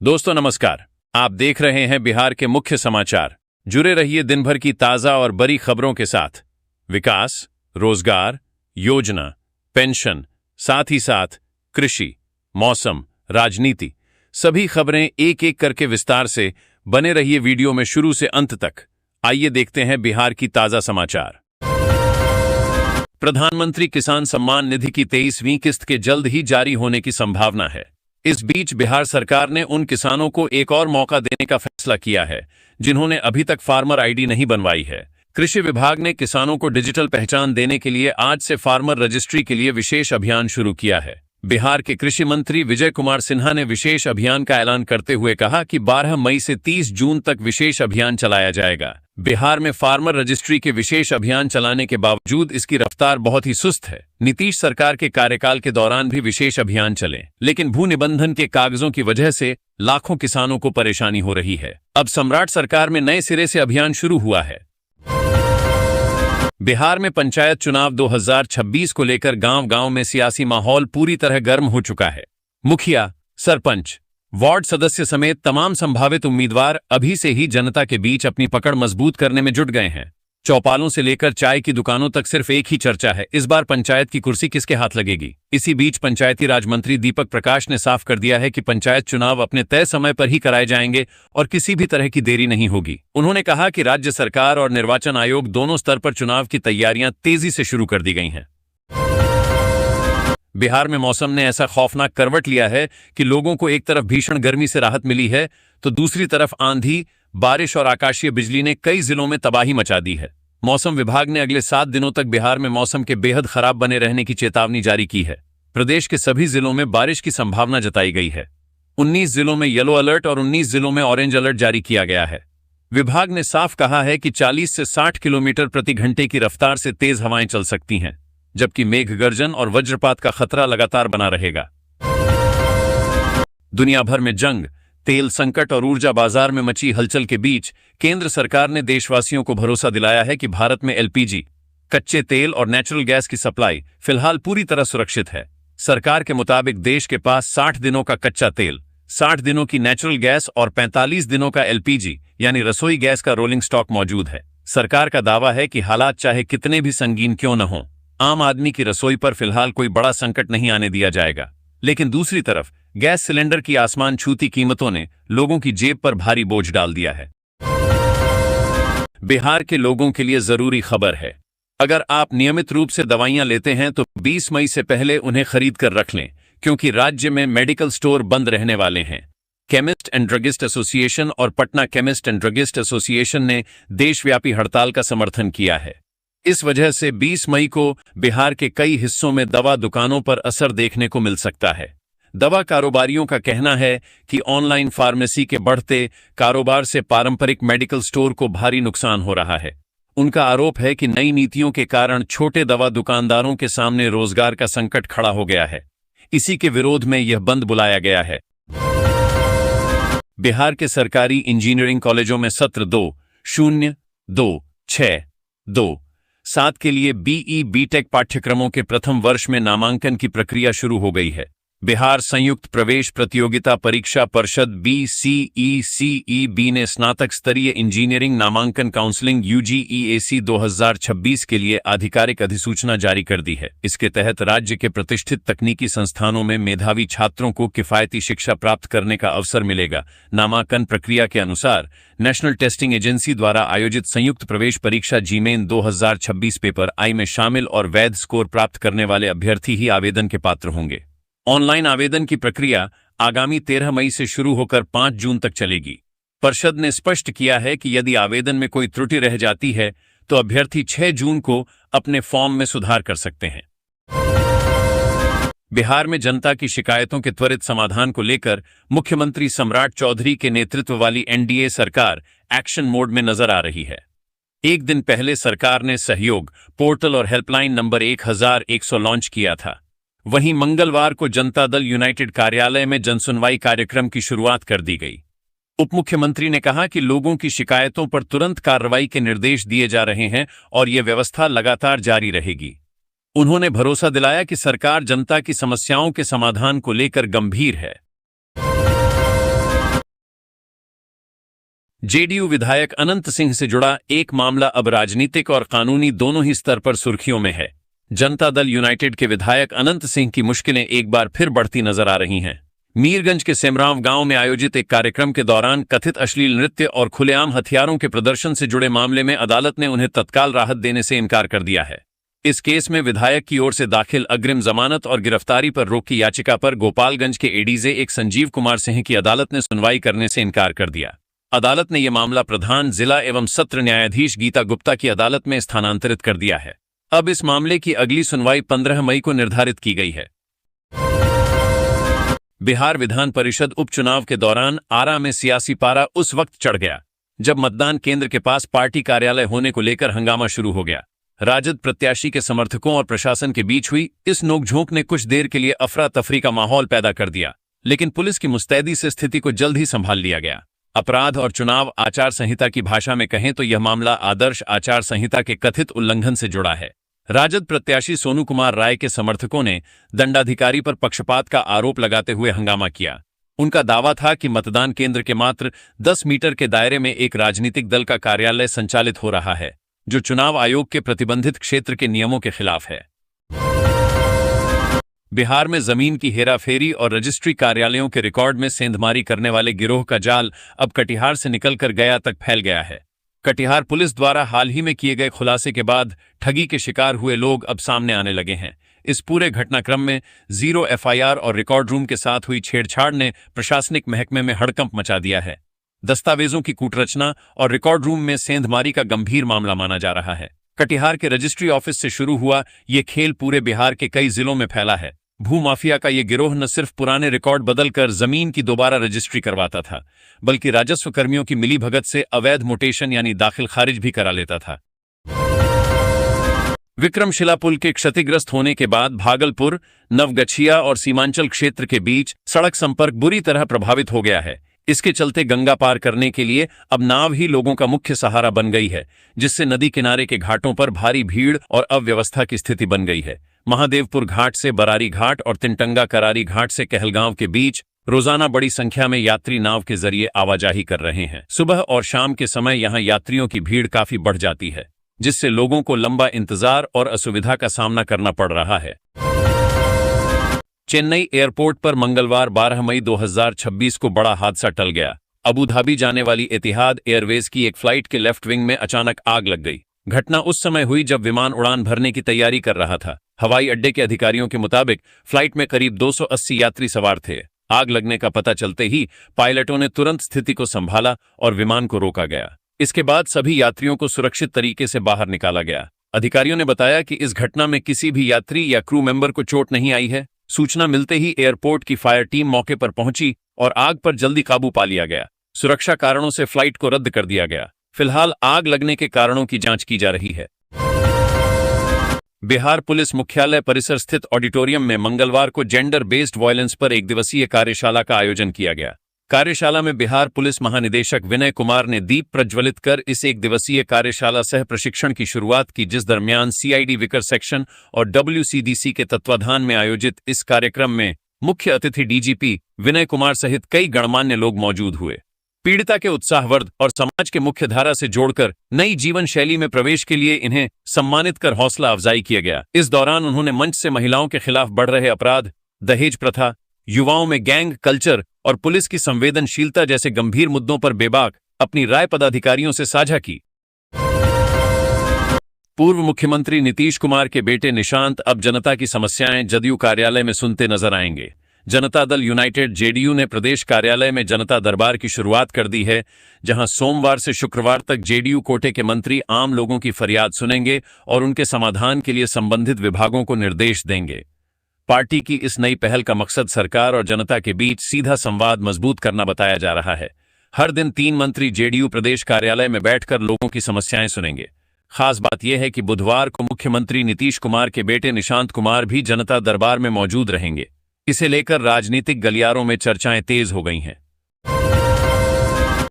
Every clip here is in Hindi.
दोस्तों नमस्कार। आप देख रहे हैं बिहार के मुख्य समाचार। जुड़े रहिए दिन भर की ताजा और बड़ी खबरों के साथ। विकास, रोजगार, योजना, पेंशन, साथ ही साथ कृषि, मौसम, राजनीति, सभी खबरें एक एक करके विस्तार से। बने रहिए वीडियो में शुरू से अंत तक। आइए देखते हैं बिहार की ताजा समाचार। प्रधानमंत्री किसान सम्मान निधि की 23वीं किस्त के जल्द ही जारी होने की संभावना है। इस बीच बिहार सरकार ने उन किसानों को एक और मौका देने का फैसला किया है जिन्होंने अभी तक फार्मर आईडी नहीं बनवाई है। कृषि विभाग ने किसानों को डिजिटल पहचान देने के लिए आज से फार्मर रजिस्ट्री के लिए विशेष अभियान शुरू किया है। बिहार के कृषि मंत्री विजय कुमार सिन्हा ने विशेष अभियान का ऐलान करते हुए कहा कि 12 मई से 30 जून तक विशेष अभियान चलाया जाएगा। बिहार में फार्मर रजिस्ट्री के विशेष अभियान चलाने के बावजूद इसकी रफ्तार बहुत ही सुस्त है। नीतीश सरकार के कार्यकाल के दौरान भी विशेष अभियान चले, लेकिन भू निबंधन के कागजों की वजह से लाखों किसानों को परेशानी हो रही है। अब सम्राट सरकार में नए सिरे से अभियान शुरू हुआ है। बिहार में पंचायत चुनाव 2026 को लेकर गांव-गांव में सियासी माहौल पूरी तरह गर्म हो चुका है। मुखिया, सरपंच, वार्ड सदस्य समेत तमाम संभावित उम्मीदवार अभी से ही जनता के बीच अपनी पकड़ मजबूत करने में जुट गए हैं। चौपालों से लेकर चाय की दुकानों तक सिर्फ एक ही चर्चा है, इस बार पंचायत की कुर्सी किसके हाथ लगेगी। इसी बीच पंचायती राज मंत्री दीपक प्रकाश ने साफ कर दिया है कि पंचायत चुनाव अपने तय समय पर ही कराए जाएंगे और किसी भी तरह की देरी नहीं होगी। उन्होंने कहा कि राज्य सरकार और निर्वाचन आयोग दोनों स्तर पर चुनाव की तैयारियां तेजी से शुरू कर दी गई हैं। बिहार में मौसम ने ऐसा खौफनाक करवट लिया है कि लोगों को एक तरफ भीषण गर्मी से राहत मिली है तो दूसरी तरफ आंधी, बारिश और आकाशीय बिजली ने कई जिलों में तबाही मचा दी है। मौसम विभाग ने अगले 7 दिनों तक बिहार में मौसम के बेहद खराब बने रहने की चेतावनी जारी की है। प्रदेश के सभी जिलों में बारिश की संभावना जताई गई है। 19 जिलों में येलो अलर्ट और 19 जिलों में ऑरेंज अलर्ट जारी किया गया है। विभाग ने साफ कहा है कि 40 से 60 किलोमीटर प्रति घंटे की रफ्तार से तेज हवाएं चल सकती हैं, जबकि मेघ गर्जन और वज्रपात का खतरा लगातार बना रहेगा। दुनिया भर में जंग, तेल संकट और ऊर्जा बाजार में मची हलचल के बीच केंद्र सरकार ने देशवासियों को भरोसा दिलाया है कि भारत में एलपीजी, कच्चे तेल और नेचुरल गैस की सप्लाई फिलहाल पूरी तरह सुरक्षित है। सरकार के मुताबिक देश के पास 60 दिनों का कच्चा तेल, 60 दिनों की नेचुरल गैस और 45 दिनों का एलपीजी यानी रसोई गैस का रोलिंग स्टॉक मौजूद है। सरकार का दावा है कि हालात चाहे कितने भी संगीन क्यों न हों, आम आदमी की रसोई पर फिलहाल कोई बड़ा संकट नहीं आने दिया जाएगा। लेकिन दूसरी तरफ गैस सिलेंडर की आसमान छूती कीमतों ने लोगों की जेब पर भारी बोझ डाल दिया है। बिहार के लोगों के लिए जरूरी खबर है। अगर आप नियमित रूप से दवाइयां लेते हैं तो 20 मई से पहले उन्हें खरीद कर रख लें, क्योंकि राज्य में मेडिकल स्टोर बंद रहने वाले हैं। केमिस्ट एंड ड्रगिस्ट एसोसिएशन और Patna chemist and druggist association ने देशव्यापी हड़ताल का समर्थन किया है। इस वजह से 20 मई को बिहार के कई हिस्सों में दवा दुकानों पर असर देखने को मिल सकता है। दवा कारोबारियों का कहना है कि ऑनलाइन फार्मेसी के बढ़ते कारोबार से पारंपरिक मेडिकल स्टोर को भारी नुकसान हो रहा है। उनका आरोप है कि नई नीतियों के कारण छोटे दवा दुकानदारों के सामने रोजगार का संकट खड़ा हो गया है। इसी के विरोध में यह बंद बुलाया गया है। बिहार के सरकारी इंजीनियरिंग कॉलेजों में सत्र 2026-27 के लिए बीई बीटेक पाठ्यक्रमों के प्रथम वर्ष में नामांकन की प्रक्रिया शुरू हो गई है। बिहार संयुक्त प्रवेश प्रतियोगिता परीक्षा परिषद BCECEB ने स्नातक स्तरीय इंजीनियरिंग नामांकन काउंसलिंग UGEAC 2026 के लिए आधिकारिक अधिसूचना जारी कर दी है। इसके तहत राज्य के प्रतिष्ठित तकनीकी संस्थानों में मेधावी छात्रों को किफायती शिक्षा प्राप्त करने का अवसर मिलेगा। नामांकन प्रक्रिया के अनुसार नेशनल टेस्टिंग एजेंसी द्वारा आयोजित संयुक्त प्रवेश परीक्षा जीमेन 2026 पेपर आई में शामिल और वैध स्कोर प्राप्त करने वाले अभ्यर्थी ही आवेदन के पात्र होंगे। ऑनलाइन आवेदन की प्रक्रिया आगामी 13 मई से शुरू होकर 5 जून तक चलेगी। परिषद ने स्पष्ट किया है कि यदि आवेदन में कोई त्रुटि रह जाती है तो अभ्यर्थी 6 जून को अपने फॉर्म में सुधार कर सकते हैं। बिहार में जनता की शिकायतों के त्वरित समाधान को लेकर मुख्यमंत्री सम्राट चौधरी के नेतृत्व वाली एनडीए सरकार एक्शन मोड में नजर आ रही है। एक दिन पहले सरकार ने सहयोग पोर्टल और हेल्पलाइन नंबर 1100 लॉन्च किया था। वहीं मंगलवार को जनता दल यूनाइटेड कार्यालय में जनसुनवाई कार्यक्रम की शुरुआत कर दी गई। उप मुख्यमंत्री ने कहा कि लोगों की शिकायतों पर तुरंत कार्रवाई के निर्देश दिए जा रहे हैं और यह व्यवस्था लगातार जारी रहेगी। उन्होंने भरोसा दिलाया कि सरकार जनता की समस्याओं के समाधान को लेकर गंभीर है। जेडीयू विधायक अनंत सिंह से जुड़ा एक मामला अब राजनीतिक और कानूनी दोनों ही स्तर पर सुर्खियों में है। जनता दल यूनाइटेड के विधायक अनंत सिंह की मुश्किलें एक बार फिर बढ़ती नजर आ रही हैं। मीरगंज के सेमराव गांव में आयोजित एक कार्यक्रम के दौरान कथित अश्लील नृत्य और खुलेआम हथियारों के प्रदर्शन से जुड़े मामले में अदालत ने उन्हें तत्काल राहत देने से इनकार कर दिया है। इस केस में विधायक की ओर से दाखिल अग्रिम जमानत और गिरफ्तारी पर रोक की याचिका पर गोपालगंज के एडीजे एक संजीव कुमार सिंह की अदालत ने सुनवाई करने से इनकार कर दिया। अदालत ने यह मामला प्रधान जिला एवं सत्र न्यायाधीश गीता गुप्ता की अदालत में स्थानांतरित कर दिया है। अब इस मामले की अगली सुनवाई 15 मई को निर्धारित की गई है। बिहार विधान परिषद उपचुनाव के दौरान आरा में सियासी पारा उस वक्त चढ़ गया जब मतदान केंद्र के पास पार्टी कार्यालय होने को लेकर हंगामा शुरू हो गया। राजद प्रत्याशी के समर्थकों और प्रशासन के बीच हुई इस नोकझोंक ने कुछ देर के लिए अफरा तफरी का माहौल पैदा कर दिया, लेकिन पुलिस की मुस्तैदी से स्थिति को जल्द ही संभाल लिया गया। अपराध और चुनाव आचार संहिता की भाषा में कहें तो यह मामला आदर्श आचार संहिता के कथित उल्लंघन से जुड़ा है। राजद प्रत्याशी सोनू कुमार राय के समर्थकों ने दंडाधिकारी पर पक्षपात का आरोप लगाते हुए हंगामा किया। उनका दावा था कि मतदान केंद्र के मात्र 10 मीटर के दायरे में एक राजनीतिक दल का कार्यालय संचालित हो रहा है, जो चुनाव आयोग के प्रतिबंधित क्षेत्र के नियमों के खिलाफ है। बिहार में जमीन की हेराफेरी और रजिस्ट्री कार्यालयों के रिकॉर्ड में सेंधमारी करने वाले गिरोह का जाल अब कटिहार से निकलकर गया तक फैल गया है। कटिहार पुलिस द्वारा हाल ही में किए गए खुलासे के बाद ठगी के शिकार हुए लोग अब सामने आने लगे हैं। इस पूरे घटनाक्रम में 0 एफआईआर और रिकॉर्ड रूम के साथ हुई छेड़छाड़ ने प्रशासनिक महकमे में हड़कंप मचा दिया है। दस्तावेजों की कूटरचना और रिकॉर्ड रूम में सेंधमारी का गंभीर मामला माना जा रहा है। कटिहार के रजिस्ट्री ऑफिस से शुरू हुआ ये खेल पूरे बिहार के कई जिलों में फैला है। भूमाफिया का ये गिरोह न सिर्फ पुराने रिकॉर्ड बदलकर जमीन की दोबारा रजिस्ट्री करवाता था, बल्कि राजस्व कर्मियों की मिलीभगत से अवैध मोटेशन यानी दाखिल खारिज भी करा लेता था। विक्रमशिला पुल के क्षतिग्रस्त होने के बाद भागलपुर, नवगछिया और सीमांचल क्षेत्र के बीच सड़क संपर्क बुरी तरह प्रभावित हो गया है। इसके चलते गंगा पार करने के लिए अब नाव ही लोगों का मुख्य सहारा बन गई है, जिससे नदी किनारे के घाटों पर भारी भीड़ और अव्यवस्था की स्थिति बन गई है। महादेवपुर घाट से बरारी घाट और तिनटंगा करारी घाट से कहलगांव के बीच रोजाना बड़ी संख्या में यात्री नाव के जरिए आवाजाही कर रहे हैं। सुबह और शाम के समय यहां यात्रियों की भीड़ काफी बढ़ जाती है, जिससे लोगों को लंबा इंतजार और असुविधा का सामना करना पड़ रहा है। चेन्नई एयरपोर्ट पर मंगलवार 12 मई 2026 को बड़ा हादसा टल गया। अबू धाबी जाने वाली एतिहाद एयरवेज की एक फ्लाइट के लेफ्ट विंग में अचानक आग लग गई। घटना उस समय हुई जब विमान उड़ान भरने की तैयारी कर रहा था। हवाई अड्डे के अधिकारियों के मुताबिक फ्लाइट में करीब 280 यात्री सवार थे। आग लगने का पता चलते ही पायलटों ने तुरंत स्थिति को संभाला और विमान को रोका गया। इसके बाद सभी यात्रियों को सुरक्षित तरीके से बाहर निकाला गया। अधिकारियों ने बताया कि इस घटना में किसी भी यात्री या क्रू मेंबर को चोट नहीं आई है। सूचना मिलते ही एयरपोर्ट की फायर टीम मौके पर पहुंची और आग पर जल्दी काबू पा लिया गया। सुरक्षा कारणों से फ्लाइट को रद्द कर दिया गया। फिलहाल आग लगने के कारणों की जांच की जा रही है। बिहार पुलिस मुख्यालय परिसर स्थित ऑडिटोरियम में मंगलवार को जेंडर बेस्ड वायलेंस पर एक दिवसीय कार्यशाला का आयोजन किया गया। कार्यशाला में बिहार पुलिस महानिदेशक विनय कुमार ने दीप प्रज्वलित कर इस एक दिवसीय कार्यशाला सह प्रशिक्षण की शुरुआत की, जिस दरमियान सीआईडी विकर सेक्शन और डब्ल्यूसीडीसी के तत्वाधान में आयोजित इस कार्यक्रम में मुख्य अतिथि डीजीपी विनय कुमार सहित कई गणमान्य लोग मौजूद हुए। पीड़िता के उत्साहवर्ध और समाज के मुख्य धारा से जोड़कर नई जीवन शैली में प्रवेश के लिए इन्हें सम्मानित कर हौसला अफजाई किया गया। इस दौरान उन्होंने मंच से महिलाओं के खिलाफ बढ़ रहे अपराध, दहेज प्रथा, युवाओं में गैंग कल्चर और पुलिस की संवेदनशीलता जैसे गंभीर मुद्दों पर बेबाक अपनी राय पदाधिकारियों से साझा की। पूर्व मुख्यमंत्री नीतीश कुमार के बेटे निशांत अब जनता की समस्याएं जदयू कार्यालय में सुनते नजर आएंगे। जनता दल यूनाइटेड जेडीयू ने प्रदेश कार्यालय में जनता दरबार की शुरुआत कर दी है, जहां सोमवार से शुक्रवार तक जेडीयू कोटे के मंत्री आम लोगों की फरियाद सुनेंगे और उनके समाधान के लिए संबंधित विभागों को निर्देश देंगे। पार्टी की इस नई पहल का मकसद सरकार और जनता के बीच सीधा संवाद मजबूत करना बताया जा रहा है। हर दिन 3 मंत्री जेडीयू प्रदेश कार्यालय में बैठकर लोगों की समस्याएं सुनेंगे। खास बात यह है कि बुधवार को मुख्यमंत्री नीतीश कुमार के बेटे निशांत कुमार भी जनता दरबार में मौजूद रहेंगे। इसे लेकर राजनीतिक गलियारों में चर्चाएं तेज हो गई हैं।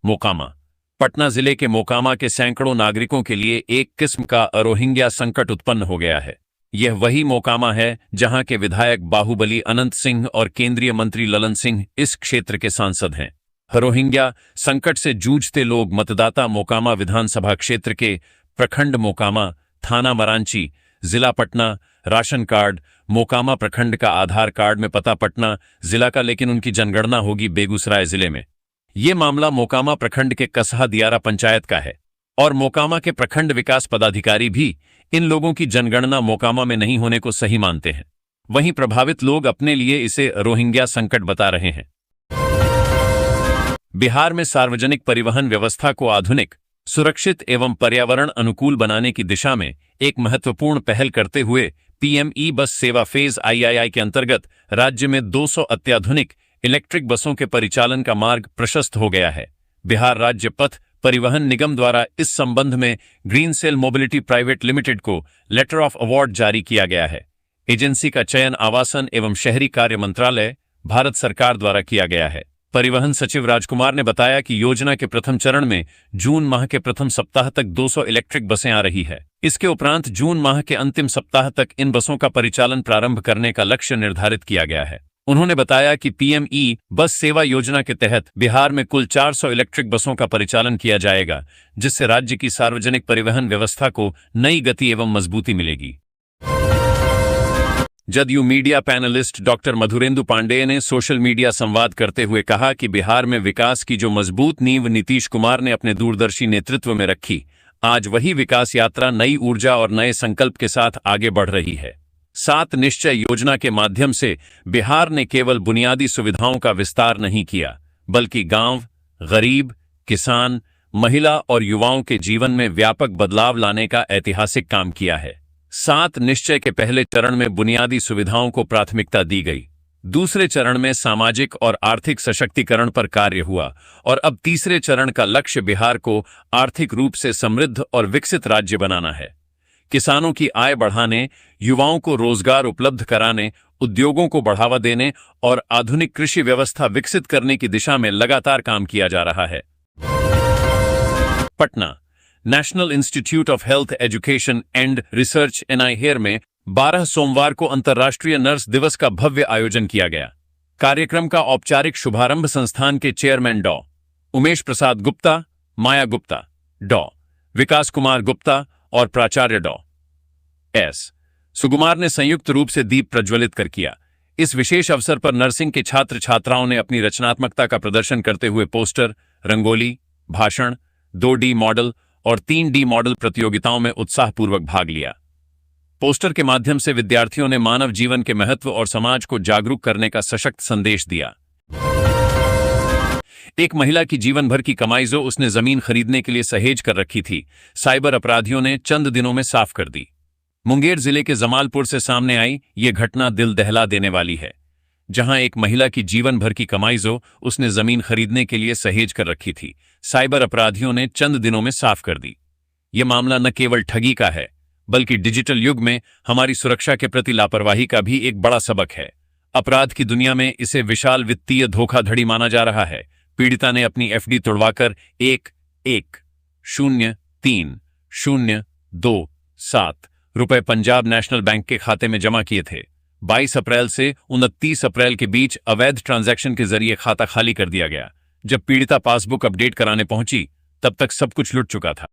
मोकामा। पटना जिले के मोकामा के सैकड़ों नागरिकों के लिए एक किस्म का रोहिंग्या संकट उत्पन्न हो गया है। यह वही मोकामा है जहां के विधायक बाहुबली अनंत सिंह और केंद्रीय मंत्री ललन सिंह इस क्षेत्र के सांसद हैं। रोहिंग्या संकट से जूझते लोग मतदाता मोकामा विधानसभा क्षेत्र के प्रखंड मोकामा, थाना मरांची, जिला पटना, राशन कार्ड मोकामा प्रखंड का, आधार कार्ड में पता पटना जिला का, लेकिन उनकी जनगणना होगी बेगूसराय जिले में। ये मामला मोकामा प्रखंड के कसहा दियारा पंचायत का है और मोकामा के प्रखंड विकास पदाधिकारी भी इन लोगों की जनगणना मोकामा में नहीं होने को सही मानते हैं। वहीं प्रभावित लोग अपने लिए इसे रोहिंग्या संकट बता रहे हैं। बिहार में सार्वजनिक परिवहन व्यवस्था को आधुनिक, सुरक्षित एवं पर्यावरण अनुकूल बनाने की दिशा में एक महत्वपूर्ण पहल करते हुए पीएम ई बस सेवा फेज III के अंतर्गत राज्य में 200 अत्याधुनिक इलेक्ट्रिक बसों के परिचालन का मार्ग प्रशस्त हो गया है। बिहार राज्य पथ परिवहन निगम द्वारा इस संबंध में Green Cell Mobility Private Limited को लेटर ऑफ अवार्ड जारी किया गया है। एजेंसी का चयन आवासन एवं शहरी कार्य मंत्रालय, भारत सरकार द्वारा किया गया है। परिवहन सचिव राजकुमार ने बताया कि योजना के प्रथम चरण में जून माह के प्रथम सप्ताह तक 200 इलेक्ट्रिक बसें आ रही है। इसके उपरांत जून माह के अंतिम सप्ताह तक इन बसों का परिचालन प्रारंभ करने का लक्ष्य निर्धारित किया गया है। उन्होंने बताया कि पीएम ई बस सेवा योजना के तहत बिहार में कुल 400 इलेक्ट्रिक बसों का परिचालन किया जाएगा, जिससे राज्य की सार्वजनिक परिवहन व्यवस्था को नई गति एवं मजबूती मिलेगी। JDU media panellist doctor Madhurendu Pandey ने सोशल मीडिया संवाद करते हुए कहा कि बिहार में विकास की जो मजबूत नींव नीतीश कुमार ने अपने दूरदर्शी नेतृत्व में रखी, आज वही विकास यात्रा नई ऊर्जा और नए संकल्प के साथ आगे बढ़ रही है। 7 निश्चय योजना के माध्यम से बिहार ने केवल बुनियादी सुविधाओं का विस्तार नहीं किया, बल्कि गांव, गरीब, किसान, महिला और युवाओं के जीवन में व्यापक बदलाव लाने का ऐतिहासिक काम किया है। 7 निश्चय के पहले चरण में बुनियादी सुविधाओं को प्राथमिकता दी गई, दूसरे चरण में सामाजिक और आर्थिक सशक्तिकरण पर कार्य हुआ और अब तीसरे चरण का लक्ष्य बिहार को आर्थिक रूप से समृद्ध और विकसित राज्य बनाना है। किसानों की आय बढ़ाने, युवाओं को रोजगार उपलब्ध कराने, उद्योगों को बढ़ावा देने और आधुनिक कृषि व्यवस्था विकसित करने की दिशा में लगातार काम किया जा रहा है। Patna national institute of health education and research NIHER में 12 सोमवार को अंतर्राष्ट्रीय नर्स दिवस का भव्य आयोजन किया गया। कार्यक्रम का औपचारिक शुभारंभ संस्थान के चेयरमैन डॉ. उमेश प्रसाद गुप्ता, माया गुप्ता, डॉ. विकास कुमार गुप्ता और प्राचार्य डॉ. एस. सुकुमार ने संयुक्त रूप से दीप प्रज्वलित कर किया। इस विशेष अवसर पर नर्सिंग के छात्र छात्राओं ने अपनी रचनात्मकता का प्रदर्शन करते हुए पोस्टर, रंगोली, भाषण, 2D मॉडल और 3D मॉडल प्रतियोगिताओं में उत्साहपूर्वक भाग लिया। पोस्टर के माध्यम से विद्यार्थियों ने मानव जीवन के महत्व और समाज को जागरूक करने का सशक्त संदेश दिया। एक महिला की जीवन भर की कमाई जो उसने जमीन खरीदने के लिए सहेज कर रखी थी, साइबर अपराधियों ने चंद दिनों में साफ कर दी। मुंगेर जिले के जमालपुर से सामने आई ये घटना दिल दहला देने वाली है, जहां एक महिला की जीवन भर की कमाई जो उसने जमीन खरीदने के लिए सहेज कर रखी थी, साइबर अपराधियों ने चंद दिनों में साफ कर दी। ये मामला न केवल ठगी का है, बल्कि डिजिटल युग में हमारी सुरक्षा के प्रति लापरवाही का भी एक बड़ा सबक है। अपराध की दुनिया में इसे विशाल वित्तीय धोखाधड़ी माना जा रहा है। पीड़िता ने अपनी FD तुड़वाकर 1,1,0,0,2,7 रुपए पंजाब नेशनल बैंक के खाते में जमा किए थे। 22 अप्रैल से 29 अप्रैल के बीच अवैध ट्रांजैक्शन के जरिए खाता खाली कर दिया गया। जब पीड़िता पासबुक अपडेट कराने पहुंची, तब तक सब कुछ लुट चुका था।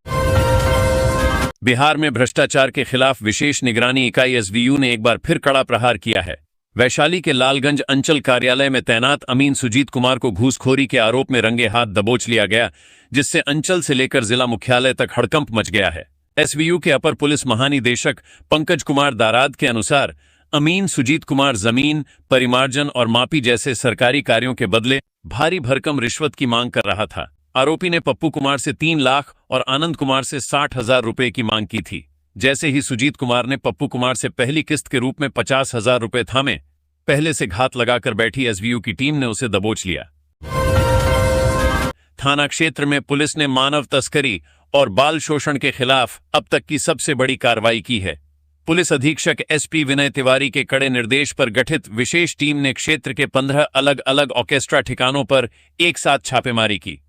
बिहार में भ्रष्टाचार के खिलाफ विशेष निगरानी इकाई SVU ने एक बार फिर कड़ा प्रहार किया है। वैशाली के लालगंज अंचल कार्यालय में तैनात अमीन सुजीत कुमार को घूसखोरी के आरोप में रंगे हाथ दबोच लिया गया, जिससे अंचल से लेकर जिला मुख्यालय तक हड़कंप मच गया है। SVU के अपर पुलिस महानिदेशक पंकज कुमार दाराद के अनुसार अमीन सुजीत कुमार जमीन, परिमार्जन और मापी जैसे सरकारी कार्यों के बदले भारी भरकम रिश्वत की मांग कर रहा था। आरोपी ने पप्पू कुमार से 3 लाख और आनंद कुमार से 60,000 रुपए की मांग की थी। जैसे ही सुजीत कुमार ने पप्पू कुमार से पहली किस्त के रूप में 50,000 रुपए थामे, पहले से घात लगाकर बैठी SVU की टीम ने उसे दबोच लिया। थाना क्षेत्र में पुलिस ने मानव तस्करी और बाल शोषण के खिलाफ अब तक की सबसे बड़ी कार्रवाई की है। पुलिस अधीक्षक SP विनय तिवारी के कड़े निर्देश पर गठित विशेष टीम ने क्षेत्र के 15 अलग अलग ऑर्केस्ट्रा ठिकानों पर एक साथ छापेमारी की।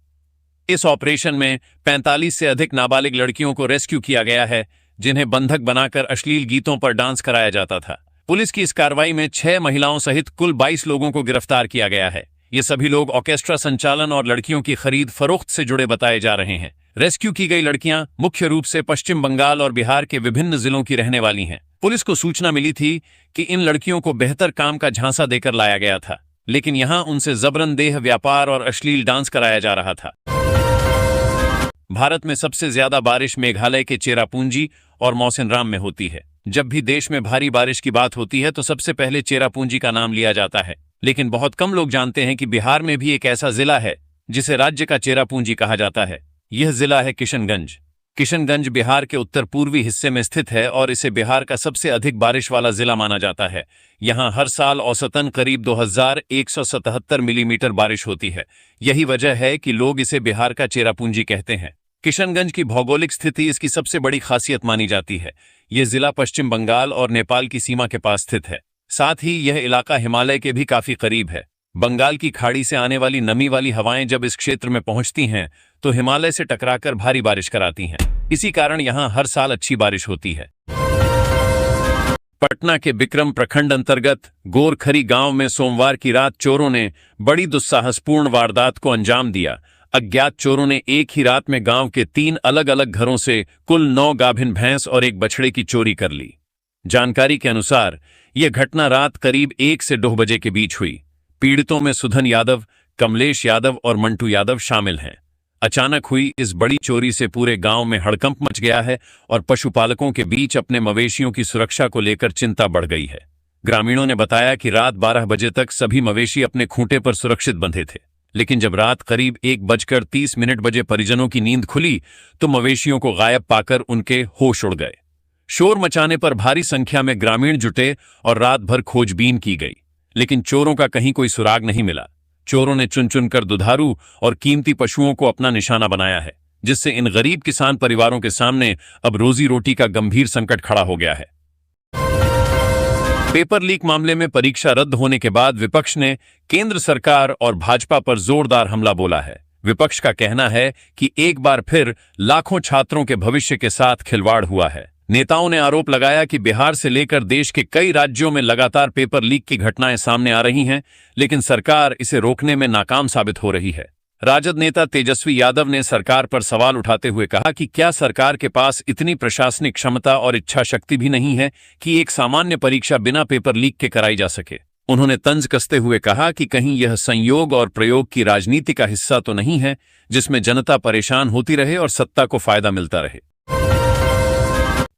इस ऑपरेशन में 45 से अधिक नाबालिग लड़कियों को रेस्क्यू किया गया है, जिन्हें बंधक बनाकर अश्लील गीतों पर डांस कराया जाता था। पुलिस की इस कार्रवाई में 6 महिलाओं सहित कुल 22 लोगों को गिरफ्तार किया गया है। ये सभी लोग ऑर्केस्ट्रा संचालन और लड़कियों की खरीद फरोख्त से जुड़े बताए जा रहे हैं। रेस्क्यू की गई लड़कियां मुख्य रूप से पश्चिम बंगाल और बिहार के विभिन्न जिलों की रहने वाली हैं। पुलिस को सूचना मिली थी कि इन लड़कियों को बेहतर काम का झांसा देकर लाया गया था, लेकिन यहां उनसे जबरन देह व्यापार और अश्लील डांस कराया जा रहा था। भारत में सबसे ज्यादा बारिश मेघालय के चेरापूंजी और मौसिनराम में होती है। जब भी देश में भारी बारिश की बात होती है तो सबसे पहले चेरापूंजी का नाम लिया जाता है, लेकिन बहुत कम लोग जानते हैं कि बिहार में भी एक ऐसा जिला है जिसे राज्य का चेरापूंजी कहा जाता है। यह जिला है किशनगंज। किशनगंज बिहार के उत्तर पूर्वी हिस्से में स्थित है और इसे बिहार का सबसे अधिक बारिश वाला जिला माना जाता है। यहां हर साल औसतन करीब 2177 मिलीमीटर बारिश होती है। यही वजह है कि लोग इसे बिहार का चेरापूंजी कहते हैं। किशनगंज की भौगोलिक स्थिति इसकी सबसे बड़ी खासियत मानी जाती है। यह जिला पश्चिम बंगाल और नेपाल की सीमा के पास स्थित है। साथ ही यह इलाका हिमालय के भी काफी करीब है। बंगाल की खाड़ी से आने वाली नमी वाली हवाएं जब इस क्षेत्र में पहुंचती हैं तो हिमालय से टकराकर भारी बारिश कराती हैं। इसी कारण यहां हर साल अच्छी बारिश होती है। पटना के बिक्रम प्रखंड अंतर्गत गोरखरी गांव में सोमवार की रात चोरों ने बड़ी दुस्साहसपूर्ण वारदात को अंजाम दिया। अज्ञात चोरों ने एक ही रात में गांव के 3 अलग अलग घरों से कुल 9 गाभिन भैंस और एक बछड़े की चोरी कर ली। जानकारी के अनुसार यह घटना रात करीब 1 से 2 बजे के बीच हुई। पीड़ितों में सुधन यादव, कमलेश यादव और मंटू यादव शामिल हैं। अचानक हुई इस बड़ी चोरी से पूरे गांव में हड़कंप मच गया है और पशुपालकों के बीच अपने मवेशियों की सुरक्षा को लेकर चिंता बढ़ गई है। ग्रामीणों ने बताया कि रात 12 बजे तक सभी मवेशी अपने खूंटे पर सुरक्षित बंधे थे, लेकिन जब रात करीब 1:30 बजे परिजनों की नींद खुली तो मवेशियों को गायब पाकर उनके होश उड़ गए। शोर मचाने पर भारी संख्या में ग्रामीण जुटे और रात भर खोजबीन की गई, लेकिन चोरों का कहीं कोई सुराग नहीं मिला। चोरों ने चुन चुनकर दुधारू और कीमती पशुओं को अपना निशाना बनाया है, जिससे इन गरीब किसान परिवारों के सामने अब रोजी रोटी का गंभीर संकट खड़ा हो गया है। पेपर लीक मामले में परीक्षा रद्द होने के बाद विपक्ष ने केंद्र सरकार और भाजपा पर जोरदार हमला बोला है। विपक्ष का कहना है कि एक बार फिर लाखों छात्रों के भविष्य के साथ खिलवाड़ हुआ है। नेताओं ने आरोप लगाया कि बिहार से लेकर देश के कई राज्यों में लगातार पेपर लीक की घटनाएं सामने आ रही हैं, लेकिन सरकार इसे रोकने में नाकाम साबित हो रही है। राजद नेता तेजस्वी यादव ने सरकार पर सवाल उठाते हुए कहा कि क्या सरकार के पास इतनी प्रशासनिक क्षमता और इच्छा शक्ति भी नहीं है कि एक सामान्य परीक्षा बिना पेपर लीक के कराई जा सके। उन्होंने तंज कसते हुए कहा कि कहीं यह संयोग और प्रयोग की राजनीति का हिस्सा तो नहीं है, जिसमें जनता परेशान होती रहे और सत्ता को फायदा मिलता रहे।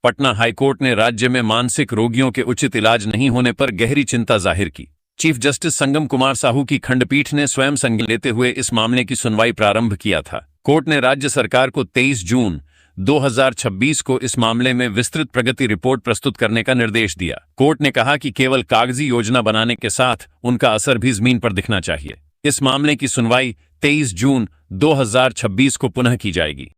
पटना हाईकोर्ट ने राज्य में मानसिक रोगियों के उचित इलाज नहीं होने पर गहरी चिंता जाहिर की। चीफ जस्टिस संगम कुमार साहू की खंडपीठ ने स्वयं संज्ञान लेते हुए इस मामले की सुनवाई प्रारंभ किया था। कोर्ट ने राज्य सरकार को 23 जून 2026 को इस मामले में विस्तृत प्रगति रिपोर्ट प्रस्तुत करने का निर्देश दिया। कोर्ट ने कहा कि केवल कागजी योजना बनाने के साथ उनका असर भी जमीन पर दिखना चाहिए। इस मामले की सुनवाई 23 जून 2026 को पुनः की जाएगी।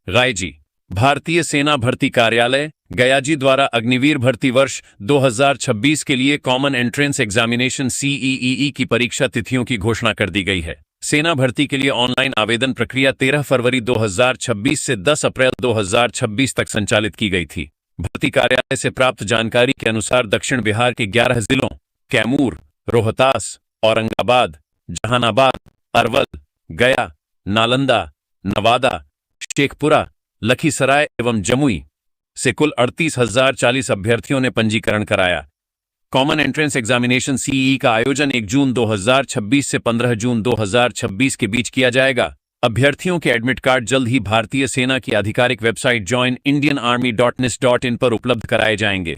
गायजी भारतीय सेना भर्ती कार्यालय गयाजी द्वारा अग्निवीर भर्ती वर्ष 2026 के लिए कॉमन एंट्रेंस एग्जामिनेशन CEEE की परीक्षा तिथियों की घोषणा कर दी गई है। सेना भर्ती के लिए ऑनलाइन आवेदन प्रक्रिया 13 फरवरी 2026 से 10 अप्रैल 2026 तक संचालित की गई थी। भर्ती कार्यालय से प्राप्त जानकारी के अनुसार दक्षिण बिहार के 11 जिलों कैमूर, रोहतास, औरंगाबाद, जहानाबाद, अरवल, गया, नालंदा, नवादा, शेखपुरा, लखीसराय एवं जमुई से कुल 38,040 अभ्यर्थियों ने पंजीकरण कराया। कॉमन एंट्रेंस एग्जामिनेशन CEE का आयोजन 1 जून 2026 से 15 जून 2026 के बीच किया जाएगा। अभ्यर्थियों के एडमिट कार्ड जल्द ही भारतीय सेना की आधिकारिक वेबसाइट joinindianarmy.nis.in पर उपलब्ध कराए जाएंगे।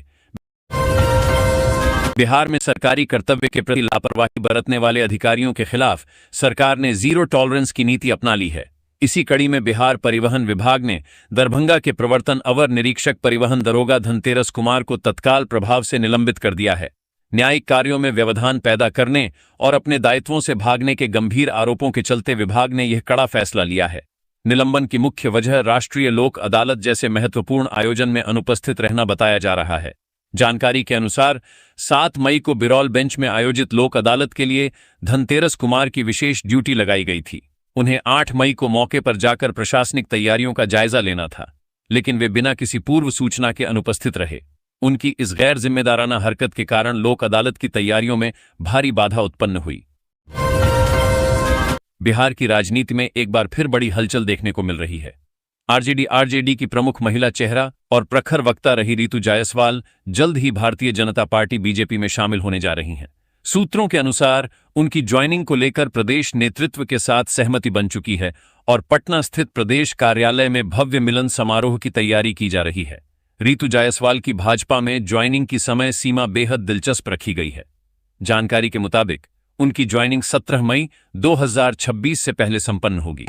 बिहार में सरकारी कर्तव्य के प्रति लापरवाही बरतने वाले अधिकारियों के खिलाफ सरकार ने जीरो टॉलरेंस की नीति अपना ली है। इसी कड़ी में बिहार परिवहन विभाग ने दरभंगा के प्रवर्तन अवर निरीक्षक परिवहन दरोगा धनतेरस कुमार को तत्काल प्रभाव से निलंबित कर दिया है। न्यायिक कार्यों में व्यवधान पैदा करने और अपने दायित्वों से भागने के गंभीर आरोपों के चलते विभाग ने यह कड़ा फैसला लिया है। निलंबन की मुख्य वजह राष्ट्रीय लोक अदालत जैसे महत्वपूर्ण आयोजन में अनुपस्थित रहना बताया जा रहा है। जानकारी के अनुसार 7 मई को बिरौल बेंच में आयोजित लोक अदालत के लिए धनतेरस कुमार की विशेष ड्यूटी लगाई गई थी। उन्हें 8 मई को मौके पर जाकर प्रशासनिक तैयारियों का जायजा लेना था, लेकिन वे बिना किसी पूर्व सूचना के अनुपस्थित रहे। उनकी इस गैर जिम्मेदाराना हरकत के कारण लोक अदालत की तैयारियों में भारी बाधा उत्पन्न हुई। बिहार की राजनीति में एक बार फिर बड़ी हलचल देखने को मिल रही है। आरजेडी की प्रमुख महिला चेहरा और प्रखर वक्ता रही रितु जायसवाल जल्द ही भारतीय जनता पार्टी बीजेपी में शामिल होने जा रही हैं। सूत्रों के अनुसार उनकी ज्वाइनिंग को लेकर प्रदेश नेतृत्व के साथ सहमति बन चुकी है और पटना स्थित प्रदेश कार्यालय में भव्य मिलन समारोह की तैयारी की जा रही है। रितु जायसवाल की भाजपा में ज्वाइनिंग की समय सीमा बेहद दिलचस्प रखी गई है। जानकारी के मुताबिक उनकी ज्वाइनिंग 17 मई 2026 से पहले संपन्न होगी।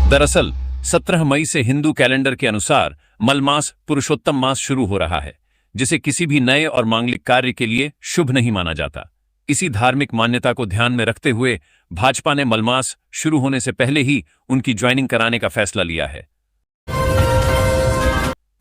दरअसल 17 मई से हिंदू कैलेंडर के अनुसार मलमास पुरुषोत्तम मास शुरू हो रहा है, जिसे किसी भी नए और मांगलिक कार्य के लिए शुभ नहीं माना जाता। इसी धार्मिक मान्यता को ध्यान में रखते हुए भाजपा ने मलमास शुरू होने से पहले ही उनकी ज्वाइनिंग कराने का फैसला लिया है।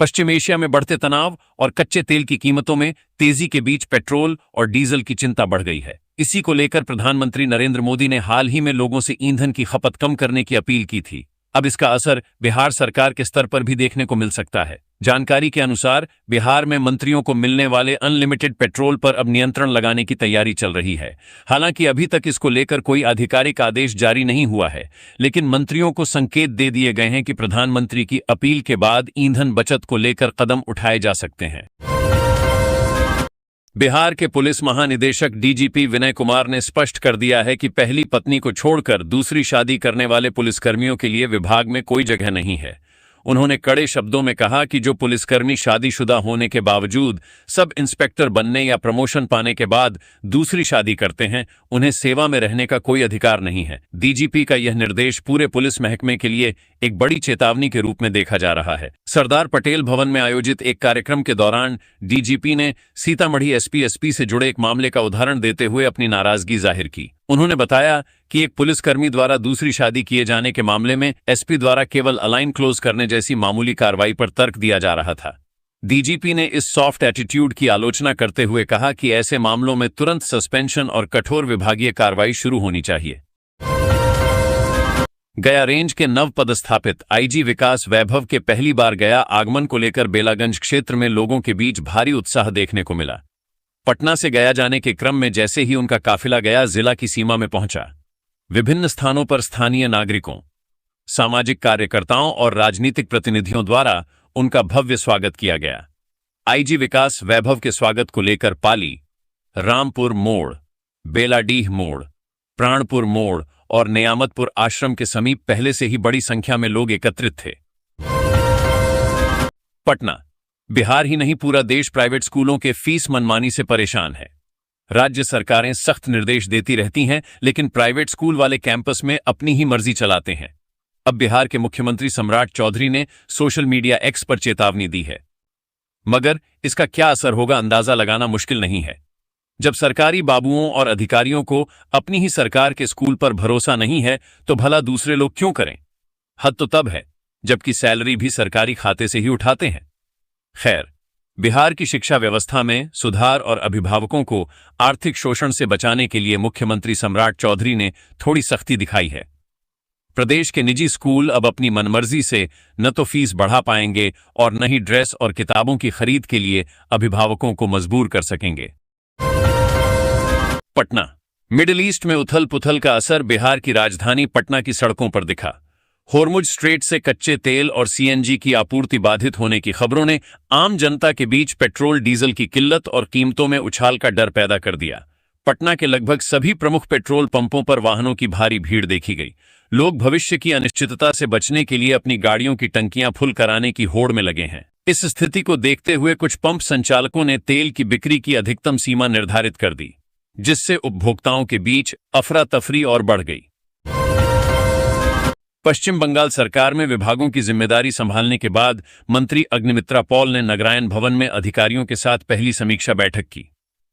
पश्चिम एशिया में बढ़ते तनाव और कच्चे तेल की कीमतों में तेजी के बीच पेट्रोल और डीजल की चिंता बढ़ गई है। इसी को लेकर प्रधानमंत्री नरेंद्र मोदी ने हाल ही में लोगों से ईंधन की खपत कम करने की अपील की थी। अब इसका असर बिहार सरकार के स्तर पर भी देखने को मिल सकता है। जानकारी के अनुसार बिहार में मंत्रियों को मिलने वाले अनलिमिटेड पेट्रोल पर अब नियंत्रण लगाने की तैयारी चल रही है। हालांकि अभी तक इसको लेकर कोई आधिकारिक आदेश जारी नहीं हुआ है, लेकिन मंत्रियों को संकेत दे दिए गए हैं कि प्रधानमंत्री की अपील के बाद ईंधन बचत को लेकर कदम उठाए जा सकते हैं। बिहार के पुलिस महानिदेशक डीजीपी विनय कुमार ने स्पष्ट कर दिया है कि पहली पत्नी को छोड़कर दूसरी शादी करने वाले पुलिसकर्मियों के लिए विभाग में कोई जगह नहीं है। उन्होंने कड़े शब्दों में कहा कि जो पुलिसकर्मी शादीशुदा होने के बावजूद सब इंस्पेक्टर बनने या प्रमोशन पाने के बाद दूसरी शादी करते हैं, उन्हें सेवा में रहने का कोई अधिकार नहीं है। डीजीपी का यह निर्देश पूरे पुलिस महकमे के लिए एक बड़ी चेतावनी के रूप में देखा जा रहा है। सरदार पटेल भवन में आयोजित एक कार्यक्रम के दौरान डीजीपी ने सीतामढ़ी एसपी से जुड़े एक मामले का उदाहरण देते हुए अपनी नाराजगी जाहिर की। उन्होंने बताया कि एक पुलिसकर्मी द्वारा दूसरी शादी किए जाने के मामले में एसपी द्वारा केवल अलाइन क्लोज करने जैसी मामूली कार्रवाई पर तर्क दिया जा रहा था। डीजीपी ने इस सॉफ्ट एटीट्यूड की आलोचना करते हुए कहा कि ऐसे मामलों में तुरंत सस्पेंशन और कठोर विभागीय कार्रवाई शुरू होनी चाहिए। गया रेंज के नव पदस्थापित आईजी विकास वैभव के पहली बार गया आगमन को लेकर बेलागंज क्षेत्र में लोगों के बीच भारी उत्साह देखने को मिला। पटना से गया जाने के क्रम में जैसे ही उनका काफिला गया जिला की सीमा में पहुंचा, विभिन्न स्थानों पर स्थानीय नागरिकों, सामाजिक कार्यकर्ताओं और राजनीतिक प्रतिनिधियों द्वारा उनका भव्य स्वागत किया गया। आईजी विकास वैभव के स्वागत को लेकर पाली, रामपुर मोड़, बेलाडीह मोड़, प्राणपुर मोड़ और नियामतपुर आश्रम के समीप पहले से ही बड़ी संख्या में लोग एकत्रित थे। पटना, बिहार ही नहीं पूरा देश प्राइवेट स्कूलों के फीस मनमानी से परेशान है। राज्य सरकारें सख्त निर्देश देती रहती हैं, लेकिन प्राइवेट स्कूल वाले कैंपस में अपनी ही मर्जी चलाते हैं। अब बिहार के मुख्यमंत्री सम्राट चौधरी ने सोशल मीडिया एक्स पर चेतावनी दी है, मगर इसका क्या असर होगा अंदाजा लगाना मुश्किल नहीं है। जब सरकारी बाबुओं और अधिकारियों को अपनी ही सरकार के स्कूल पर भरोसा नहीं है तो भला दूसरे लोग क्यों करें। हद तो तब है जबकि सैलरी भी सरकारी खाते से ही उठाते हैं। खैर, बिहार की शिक्षा व्यवस्था में सुधार और अभिभावकों को आर्थिक शोषण से बचाने के लिए मुख्यमंत्री सम्राट चौधरी ने थोड़ी सख्ती दिखाई है। प्रदेश के निजी स्कूल अब अपनी मनमर्जी से न तो फीस बढ़ा पाएंगे और न ही ड्रेस और किताबों की खरीद के लिए अभिभावकों को मजबूर कर सकेंगे। पटना, मिडिल ईस्ट में उथल पुथल का असर बिहार की राजधानी पटना की सड़कों पर दिखा। होर्मुज स्ट्रेट से कच्चे तेल और सीएनजी की आपूर्ति बाधित होने की खबरों ने आम जनता के बीच पेट्रोल डीजल की किल्लत और कीमतों में उछाल का डर पैदा कर दिया। पटना के लगभग सभी प्रमुख पेट्रोल पंपों पर वाहनों की भारी भीड़ देखी गई। लोग भविष्य की अनिश्चितता से बचने के लिए अपनी गाड़ियों की टंकियां फुल कराने की होड़ में लगे हैं। इस स्थिति को देखते हुए कुछ पंप संचालकों ने तेल की बिक्री की अधिकतम सीमा निर्धारित कर दी, जिससे उपभोक्ताओं के बीच अफरा तफरी और बढ़ गई। पश्चिम बंगाल सरकार में विभागों की जिम्मेदारी संभालने के बाद मंत्री अग्निमित्रा पॉल ने नगरायन भवन में अधिकारियों के साथ पहली समीक्षा बैठक की।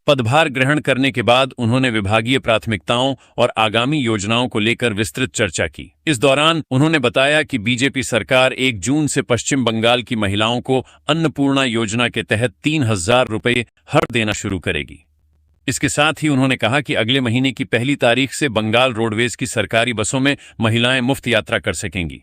पदभार ग्रहण करने के बाद उन्होंने विभागीय प्राथमिकताओं और आगामी योजनाओं को लेकर विस्तृत चर्चा की। इस दौरान उन्होंने बताया कि बीजेपी सरकार 1 जून से पश्चिम बंगाल की महिलाओं को अन्नपूर्णा योजना के तहत 3,000 रुपये हर देना शुरू करेगी। इसके साथ ही उन्होंने कहा कि अगले महीने की 1 तारीख से बंगाल रोडवेज की सरकारी बसों में महिलाएं मुफ्त यात्रा कर सकेंगी।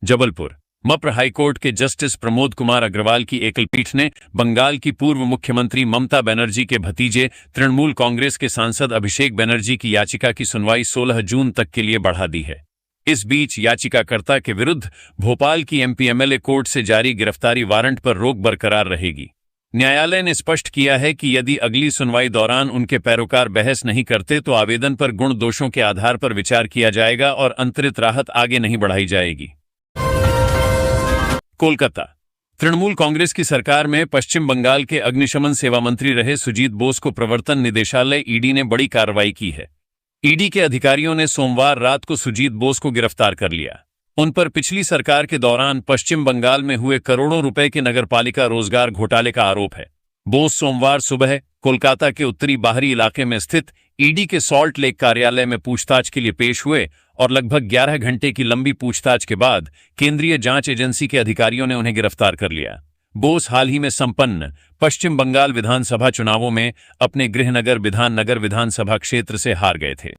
जबलपुर, मप्र हाईकोर्ट के जस्टिस प्रमोद कुमार अग्रवाल की एकल पीठ ने बंगाल की पूर्व मुख्यमंत्री ममता बनर्जी के भतीजे तृणमूल कांग्रेस के सांसद अभिषेक बनर्जी की याचिका की सुनवाई 16 जून तक के लिए बढ़ा दी है। इस बीच याचिकाकर्ता के विरुद्ध भोपाल की एमपी-एमएलए कोर्ट से जारी गिरफ्तारी वारंट पर रोक बरकरार रहेगी। न्यायालय ने स्पष्ट किया है कि यदि अगली सुनवाई दौरान उनके पैरोकार बहस नहीं करते तो आवेदन पर गुण दोषों के आधार पर विचार किया जाएगा और अंतरित राहत आगे नहीं बढ़ाई जाएगी। कोलकाता। तृणमूल कांग्रेस की सरकार में पश्चिम बंगाल के अग्निशमन सेवा मंत्री रहे सुजीत बोस को प्रवर्तन निदेशालय ईडी ने बड़ी कार्रवाई की है। ईडी के अधिकारियों ने सोमवार रात को सुजीत बोस को गिरफ्तार कर लिया। उन पर पिछली सरकार के दौरान पश्चिम बंगाल में हुए करोड़ों रुपए के नगरपालिका रोजगार घोटाले का आरोप है। बोस सोमवार सुबह कोलकाता के उत्तरी बाहरी इलाके में स्थित ईडी के सॉल्ट लेक कार्यालय में पूछताछ के लिए पेश हुए और लगभग 11 घंटे की लंबी पूछताछ के बाद केंद्रीय जांच एजेंसी के अधिकारियों ने उन्हें गिरफ्तार कर लिया। बोस हाल ही में संपन्न पश्चिम बंगाल विधानसभा चुनावों में अपने गृहनगर बिधान नगर विधानसभा क्षेत्र से हार गए थे।